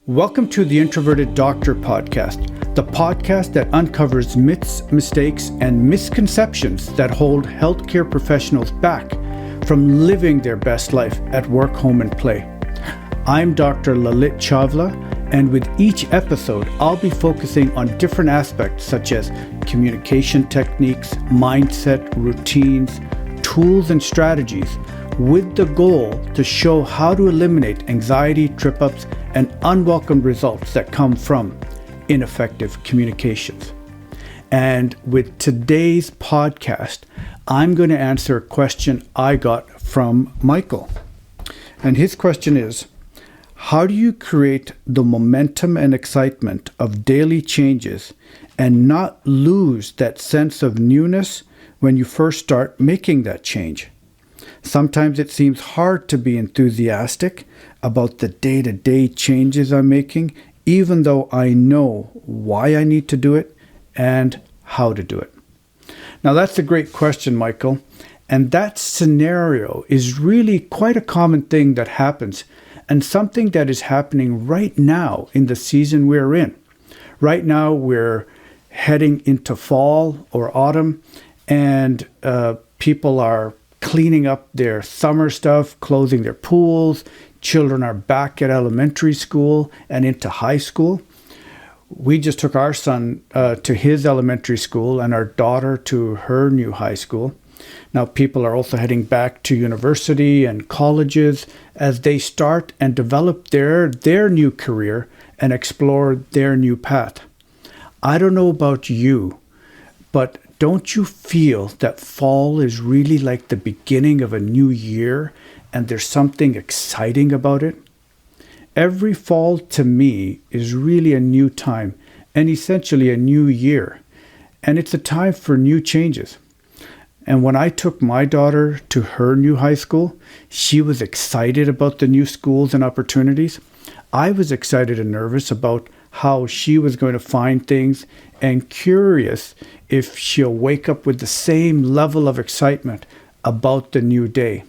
Welcome to the Introverted Doctor podcast, the podcast that uncovers myths, mistakes, and misconceptions that hold healthcare professionals back from living their best life at work, home, and play. I'm Dr. Lalit Chawla, and with each episode, I'll be focusing on different aspects such as communication techniques, mindset, routines, tools, and strategies, with the goal to show how to eliminate anxiety, trip-ups, and unwelcome results that come from ineffective communications. And with today's podcast, I'm going to answer a question I got from Michael. And his question is, how do you create the momentum and excitement of daily changes and not lose that sense of newness when you first start making that change? Sometimes it seems hard to be enthusiastic about the day-to-day changes I'm making, even though I know why I need to do it and how to do it. Now, that's a great question, Michael. And that scenario is really quite a common thing that happens, and something that is happening right now in the season we're in. Right now, we're heading into fall or autumn, and people are cleaning up their summer stuff, closing their pools. Children are back at elementary school and into high school. We just took our son to his elementary school and our daughter to her new high school. Now people are also heading back to university and colleges as they start and develop their new career and explore their new path. I don't know about you, but don't you feel that fall is really like the beginning of a new year and there's something exciting about it? Every fall to me is really a new time and essentially a new year. And it's a time for new changes. And when I took my daughter to her new high school, she was excited about the new schools and opportunities. I was excited and nervous about how she was going to find things and curious if she'll wake up with the same level of excitement about the new day.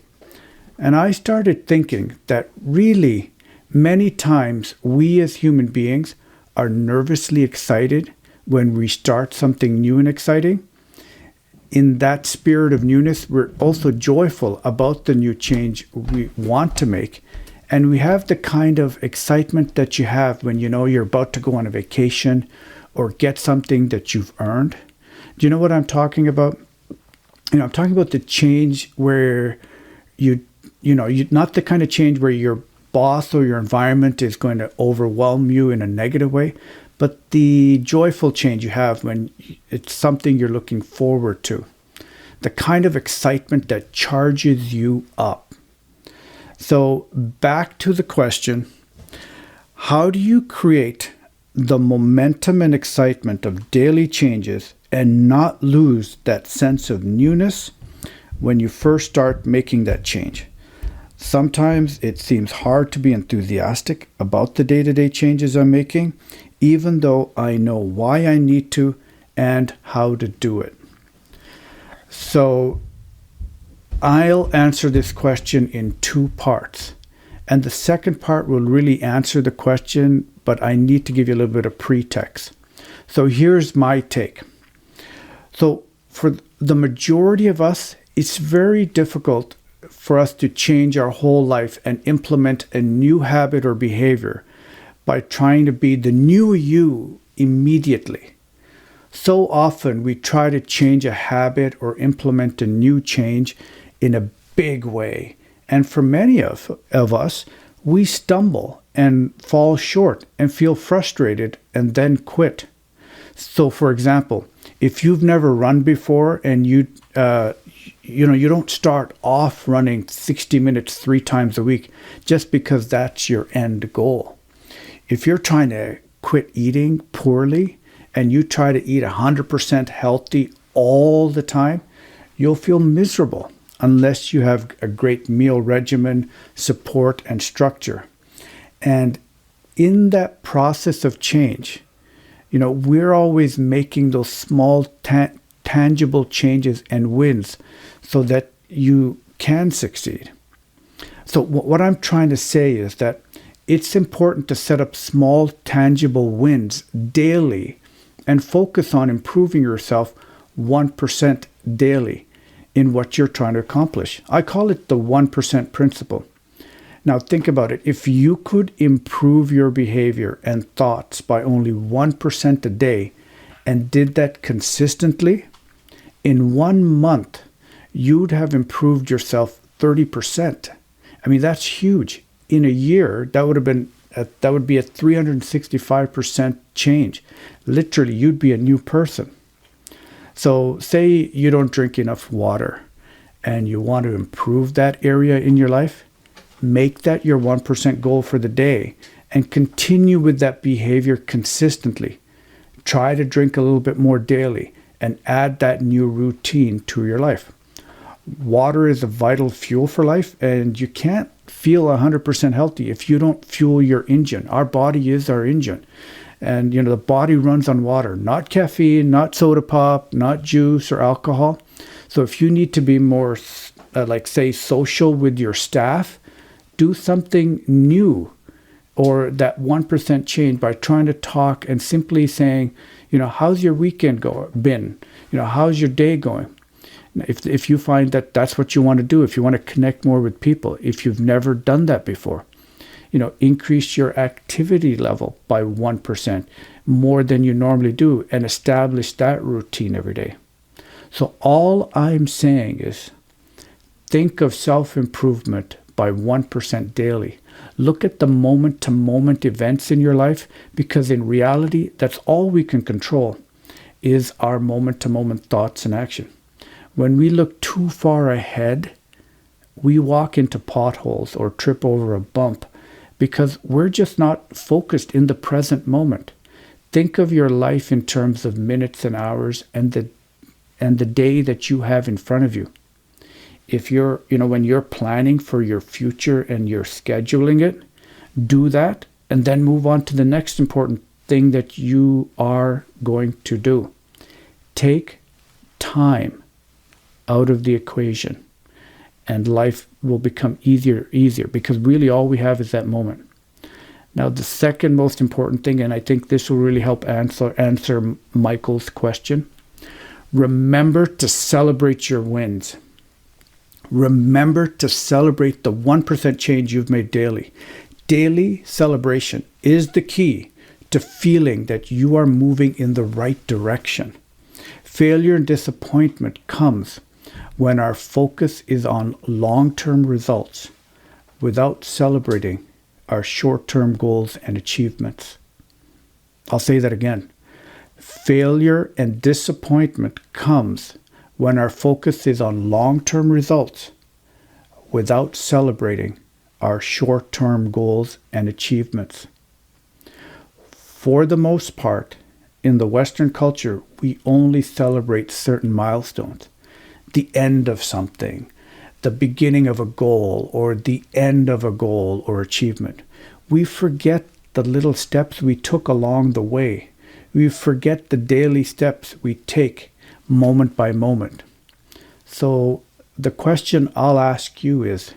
And I started thinking that really many times we as human beings are nervously excited when we start something new and exciting. In that spirit of newness, we're also joyful about the new change we want to make. And we have the kind of excitement that you have when you know you're about to go on a vacation or get something that you've earned. Do you know what I'm talking about? I'm talking about the change where you not the kind of change where your boss or your environment is going to overwhelm you in a negative way, but the joyful change you have when it's something you're looking forward to. The kind of excitement that charges you up. So back to the question, how do you create the momentum and excitement of daily changes and not lose that sense of newness when you first start making that change? Sometimes it seems hard to be enthusiastic about the day-to-day changes I'm making, even though I know why I need to and how to do it. So I'll answer this question in two parts. And the second part will really answer the question, but I need to give you a little bit of pretext. So here's my take. So for the majority of us, it's very difficult for us to change our whole life and implement a new habit or behavior by trying to be the new you immediately. So often we try to change a habit or implement a new change in a big way. And for many of us, we stumble and fall short and feel frustrated and then quit. So for example, if you've never run before and you don't start off running 60 minutes 3 times a week just because that's your end goal. If you're trying to quit eating poorly and you try to eat 100% healthy all the time, you'll feel miserable unless you have a great meal regimen, support, and structure. And in that process of change, we're always making those small tangible changes and wins so that you can succeed. So what I'm trying to say is that it's important to set up small, tangible wins daily and focus on improving yourself 1% daily in what you're trying to accomplish. I call it the 1% principle. Now think about it. If you could improve your behavior and thoughts by only 1% a day and did that consistently, in 1 month, you'd have improved yourself 30%. I mean, that's huge. In a year, that would be a 365% change. Literally, you'd be a new person. So say you don't drink enough water and you want to improve that area in your life, make that your 1% goal for the day and continue with that behavior consistently. Try to drink a little bit more daily and add that new routine to your life. Water is a vital fuel for life, and you can't feel 100% healthy if you don't fuel your engine. Our body is our engine. And, the body runs on water, not caffeine, not soda pop, not juice or alcohol. So if you need to be more, social with your staff, do something new, or that 1% change by trying to talk and simply saying, how's your weekend been? How's your day going? If you find that that's what you want to do, if you want to connect more with people, if you've never done that before, increase your activity level by 1% more than you normally do and establish that routine every day. So all I'm saying is think of self-improvement by 1% daily. Look at the moment-to-moment events in your life, because in reality, that's all we can control is our moment-to-moment thoughts and action. When we look too far ahead, we walk into potholes or trip over a bump because we're just not focused in the present moment. Think of your life in terms of minutes and hours and the day that you have in front of you. If you're, when you're planning for your future and you're scheduling it, do that and then move on to the next important thing that you are going to do. Take time out of the equation and life will become easier because really all we have is that moment. Now, the second most important thing, and I think this will really help answer Michael's question, remember to celebrate your wins. Remember to celebrate the 1% change you've made daily. Daily celebration is the key to feeling that you are moving in the right direction. Failure and disappointment comes when our focus is on long-term results without celebrating our short-term goals and achievements. I'll say that again. Failure and disappointment comes when our focus is on long-term results without celebrating our short-term goals and achievements. For the most part, in the Western culture, we only celebrate certain milestones. The end of something, the beginning of a goal, or the end of a goal or achievement. We forget the little steps we took along the way. We forget the daily steps we take moment by moment. So the question I'll ask you is,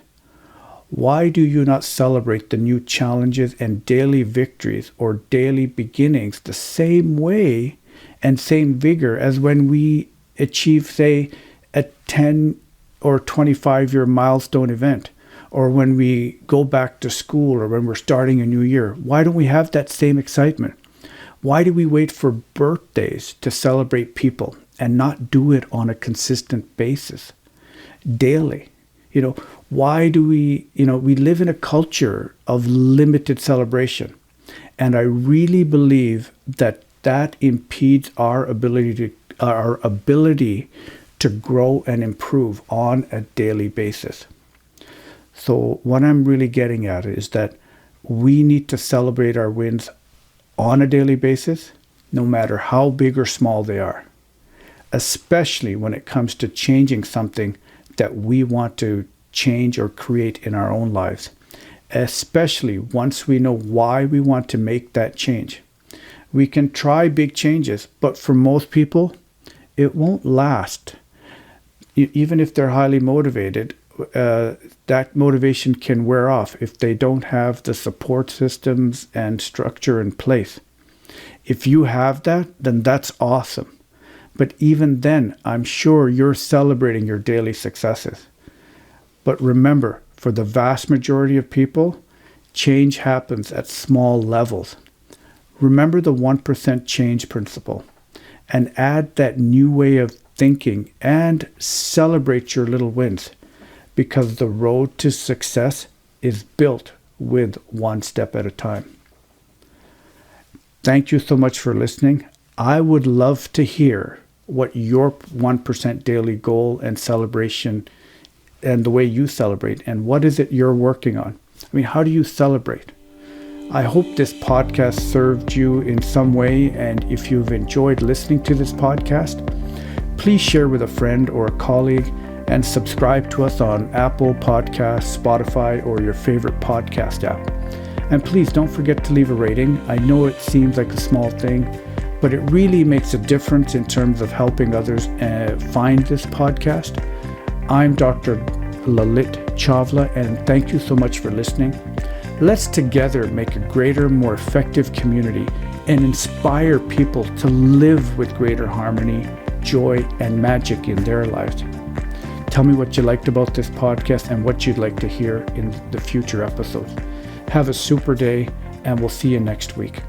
why do you not celebrate the new challenges and daily victories or daily beginnings the same way and same vigor as when we achieve, say, a 10 or 25-year milestone event, or when we go back to school, or when we're starting a new year? Why don't we have that same excitement? Why do we wait for birthdays to celebrate people and not do it on a consistent basis, daily? Why do we live in a culture of limited celebration. And I really believe that impedes our ability to grow and improve on a daily basis. So what I'm really getting at is that we need to celebrate our wins on a daily basis, no matter how big or small they are, especially when it comes to changing something that we want to change or create in our own lives, especially once we know why we want to make that change. We can try big changes, but for most people, it won't last. Even if they're highly motivated, that motivation can wear off if they don't have the support systems and structure in place. If you have that, then that's awesome. But even then, I'm sure you're celebrating your daily successes. But remember, for the vast majority of people, change happens at small levels. Remember the 1% change principle and add that new way of thinking and celebrate your little wins, because the road to success is built with one step at a time. Thank you so much for listening. I would love to hear what your 1% daily goal and celebration and the way you celebrate, and what is it you're working on? I mean, how do you celebrate? I hope this podcast served you in some way, and if you've enjoyed listening to this podcast, please share with a friend or a colleague and subscribe to us on Apple Podcasts, Spotify, or your favorite podcast app. And please don't forget to leave a rating. I know it seems like a small thing, but it really makes a difference in terms of helping others find this podcast. I'm Dr. Lalit Chawla, and thank you so much for listening. Let's together make a greater, more effective community and inspire people to live with greater harmony, joy, and magic in their lives. Tell me what you liked about this podcast and what you'd like to hear in the future episodes. Have a super day, and we'll see you next week.